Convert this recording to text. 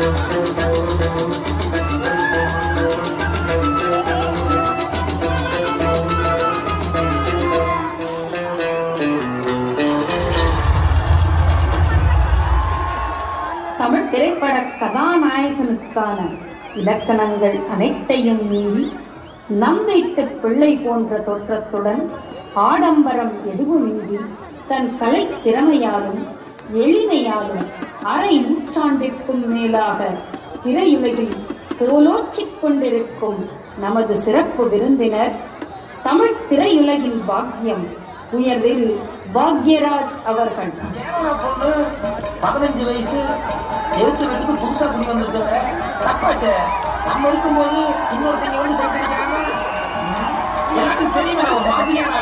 தமிழ் திரைப்பட கதாநாயகனுக்கான இலக்கணங்கள் அனைத்தையும் மீறி நம் வீட்டு பிள்ளை போன்ற தோற்றத்துடன் ஆடம்பரம் எதுவுமின்றி தன் கலை திறமையாலும் எளிமையாலும் அரை நூற்றாண்டிற்கும் மேலாக திரையுலகில் கோலோச்சிக் கொண்டிருக்கும் நமது சிறப்பு விருந்தினர் தமிழ் திரையுலகின் பாக்கியம் உயர்திரு பாக்யராஜ் அவர்கள். 15 வயசு எழுத்து வீட்டுக்கு புதுசா குடி வந்திருக்காங்க. தப்பாச்ச நம்ம இருக்கும்போது இன்னொருத்தங்க வந்து சட்டடிக்கிறாங்க. எல்லாருக்கும் தெரியுமே ஒரு மாதிரியான